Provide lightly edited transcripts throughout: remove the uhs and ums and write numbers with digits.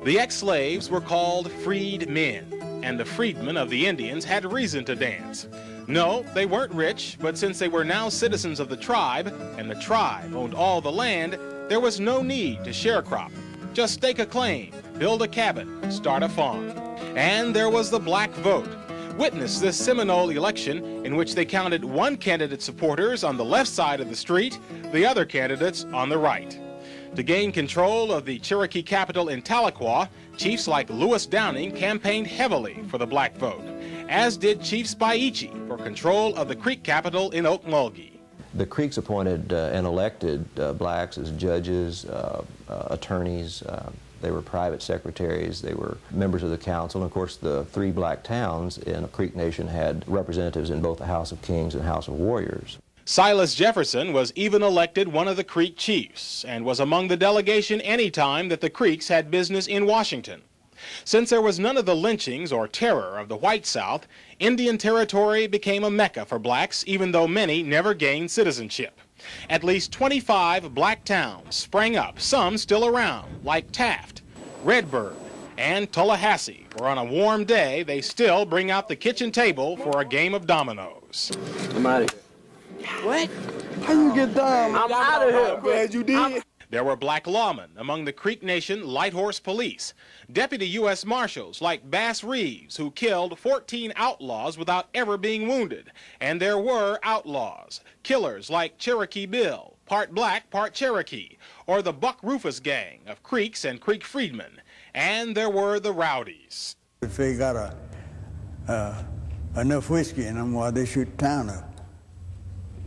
The ex-slaves were called freed men, and the freedmen of the Indians had reason to dance. No, they weren't rich, but since they were now citizens of the tribe, and the tribe owned all the land, there was no need to sharecrop. Just stake a claim, build a cabin, start a farm. And there was the black vote. Witness this Seminole election in which they counted one candidate's supporters on the left side of the street, the other candidates on the right. To gain control of the Cherokee capital in Tahlequah, chiefs like Lewis Downing campaigned heavily for the black vote, as did Chief Spaichi for control of the Creek capital in Okmulgee. The Creeks appointed and elected blacks as judges, attorneys. They were private secretaries, they were members of the council, and of course the 3 black towns in the Creek Nation had representatives in both the House of Kings and House of Warriors. Silas Jefferson was even elected one of the Creek chiefs and was among the delegation any time that the Creeks had business in Washington. Since there was none of the lynchings or terror of the white South, Indian Territory became a mecca for blacks, even though many never gained citizenship. At least 25 black towns sprang up, some still around, like Taft, Redbird, and Tallahassee, where on a warm day they still bring out the kitchen table for a game of dominoes. I'm out of here. What? How you get down? I'm out of here. I'm glad you did. There were black lawmen among the Creek Nation Light Horse Police, deputy U.S. Marshals like Bass Reeves, who killed 14 outlaws without ever being wounded. And there were outlaws, killers like Cherokee Bill, part black, part Cherokee, or the Buck Rufus gang of Creeks and Creek freedmen. And there were the rowdies. If they got enough whiskey in them, why they shoot town up.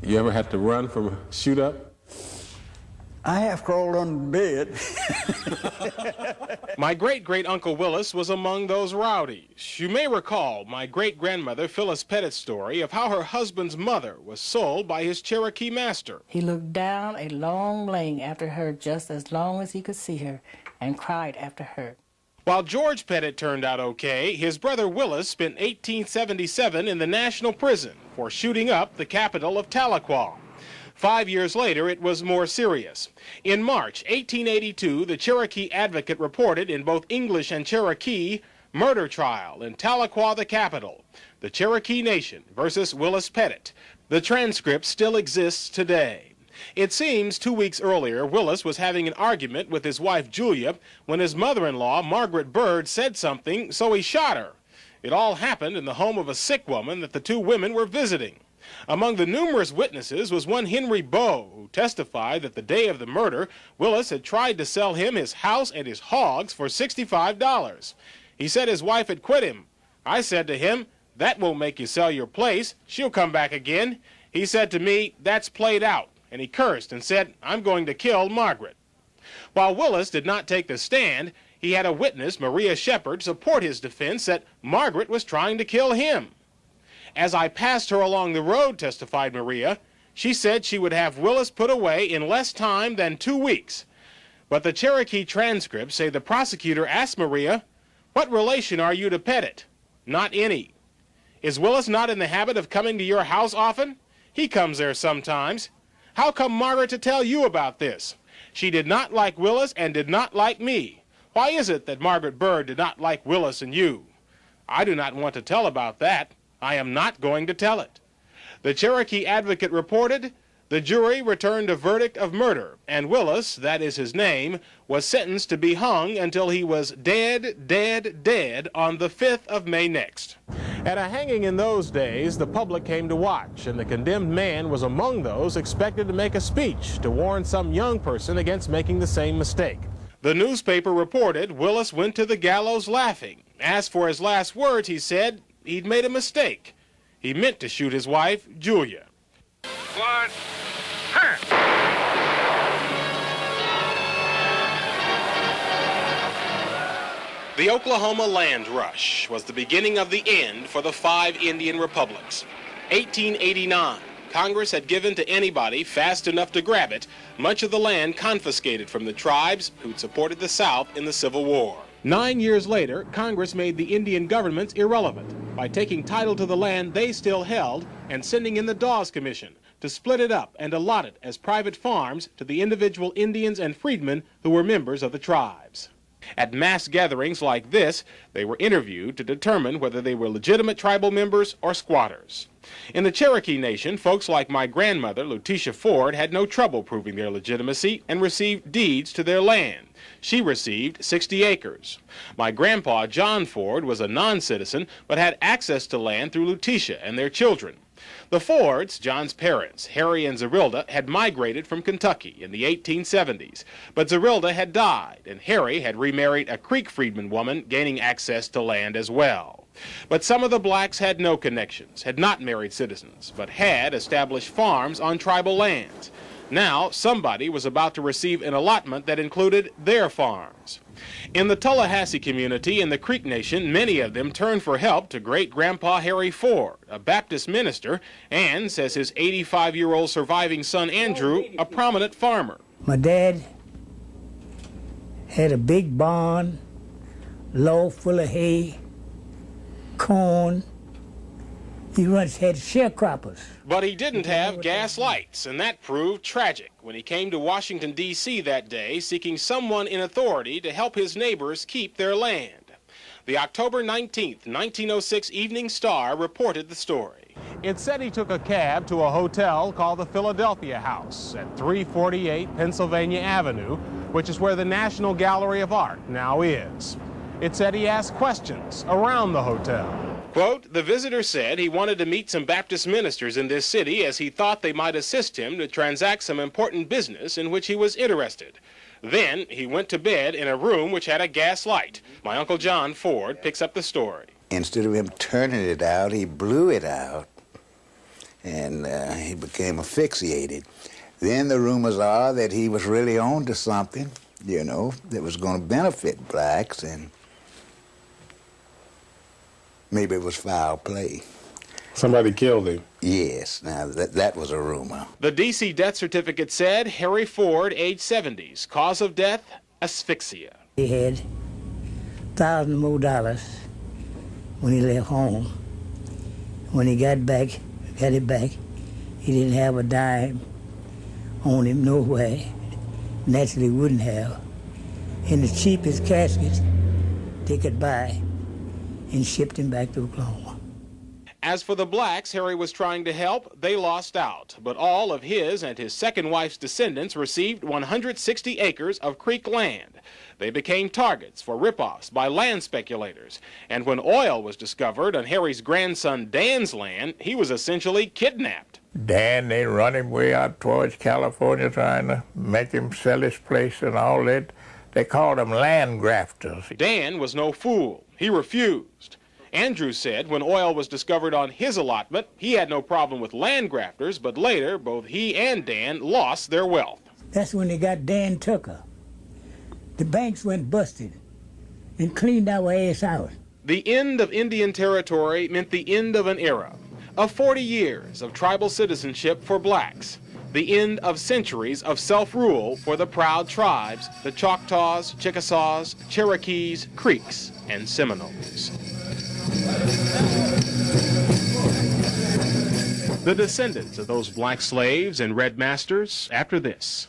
You ever had to run from a shoot up? I half crawled on the bed. My great-great-uncle Willis was among those rowdies. You may recall my great-grandmother Phyllis Pettit's story of how her husband's mother was sold by his Cherokee master. He looked down a long lane after her just as long as he could see her and cried after her. While George Pettit turned out okay, his brother Willis spent 1877 in the National Prison for shooting up the capital of Tahlequah. 5 years later, it was more serious. In March 1882, the Cherokee Advocate reported in both English and Cherokee, murder trial in Tahlequah, the capital, the Cherokee Nation versus Willis Pettit. The transcript still exists today. It seems 2 weeks earlier, Willis was having an argument with his wife Julia when his mother-in-law, Margaret Bird, said something, so he shot her. It all happened in the home of a sick woman that the 2 women were visiting. Among the numerous witnesses was one Henry Bowe, who testified that the day of the murder, Willis had tried to sell him his house and his hogs for $65. He said his wife had quit him. I said to him, "That won't make you sell your place. She'll come back again." He said to me, "That's played out," and he cursed and said, "I'm going to kill Margaret." While Willis did not take the stand, he had a witness, Maria Shepherd, support his defense that Margaret was trying to kill him. "As I passed her along the road," testified Maria, "she said she would have Willis put away in less time than 2 weeks. But the Cherokee transcripts say the prosecutor asked Maria, "What relation are you to Pettit?" "Not any." "Is Willis not in the habit of coming to your house often?" "He comes there sometimes." "How come Margaret to tell you about this?" "She did not like Willis and did not like me." "Why is it that Margaret Bird did not like Willis and you?" "I do not want to tell about that. I am not going to tell it." The Cherokee Advocate reported, the jury returned a verdict of murder, and Willis, that is his name, was sentenced to be hung until he was dead, dead, dead on the 5th of May next. At a hanging in those days, the public came to watch, and the condemned man was among those expected to make a speech to warn some young person against making the same mistake. The newspaper reported Willis went to the gallows laughing. As for his last words, he said he'd made a mistake. He meant to shoot his wife, Julia. One, huh. The Oklahoma Land Rush was the beginning of the end for the 5 Indian republics. 1889, Congress had given to anybody fast enough to grab it much of the land confiscated from the tribes who'd supported the South in the Civil War. 9 years later, Congress made the Indian governments irrelevant by taking title to the land they still held and sending in the Dawes Commission to split it up and allot it as private farms to the individual Indians and freedmen who were members of the tribes. At mass gatherings like this, they were interviewed to determine whether they were legitimate tribal members or squatters. In the Cherokee Nation, folks like my grandmother, Lutetia Ford, had no trouble proving their legitimacy and received deeds to their land. She received 60 acres. My grandpa, John Ford, was a non-citizen but had access to land through Lutetia and their children. The Fords, John's parents, Harry and Zerilda, had migrated from Kentucky in the 1870s, but Zerilda had died, and Harry had remarried a Creek freedman woman, gaining access to land as well. But some of the blacks had no connections, had not married citizens, but had established farms on tribal lands. Now, somebody was about to receive an allotment that included their farms. In the Tallahassee community in the Creek Nation, many of them turned for help to great-grandpa Harry Ford, a Baptist minister, and, says his 85-year-old surviving son Andrew, a prominent farmer. My dad had a big barn, low full of hay, corn. He once had sharecroppers. But he didn't have gas lights, and that proved tragic when he came to Washington, D.C. that day, seeking someone in authority to help his neighbors keep their land. The October 19, 1906 Evening Star reported the story. It said he took a cab to a hotel called the Philadelphia House at 348 Pennsylvania Avenue, which is where the National Gallery of Art now is. It said he asked questions around the hotel. Quote, the visitor said he wanted to meet some Baptist ministers in this city as he thought they might assist him to transact some important business in which he was interested. Then he went to bed in a room which had a gas light. My Uncle John Ford picks up the story. Instead of him turning it out, he blew it out, and he became asphyxiated. Then the rumors are that he was really on to something, you know, that was going to benefit blacks, and maybe it was foul play. Somebody killed him. Yes, now that was a rumor. The D.C. death certificate said Harry Ford, age 70s, cause of death, asphyxia. He had $1,000 more when he left home. When he got it back, he didn't have a dime on him nowhere. Naturally wouldn't have. In the cheapest casket they could buy, and shipped him back to Oklahoma. As for the blacks Harry was trying to help, they lost out. But all of his and his second wife's descendants received 160 acres of Creek land. They became targets for rip-offs by land speculators. And when oil was discovered on Harry's grandson Dan's land, he was essentially kidnapped. Dan, they run him way out towards California trying to make him sell his place and all that. They called them land grafters. Dan was no fool. He refused. Andrew said when oil was discovered on his allotment, he had no problem with land grafters, but later both he and Dan lost their wealth. That's when they got Dan Tucker. The banks went busted and cleaned our ass out. The end of Indian Territory meant the end of an era, of 40 years of tribal citizenship for blacks, the end of centuries of self-rule for the proud tribes, the Choctaws, Chickasaws, Cherokees, Creeks, and Seminoles. The descendants of those black slaves and red masters after this.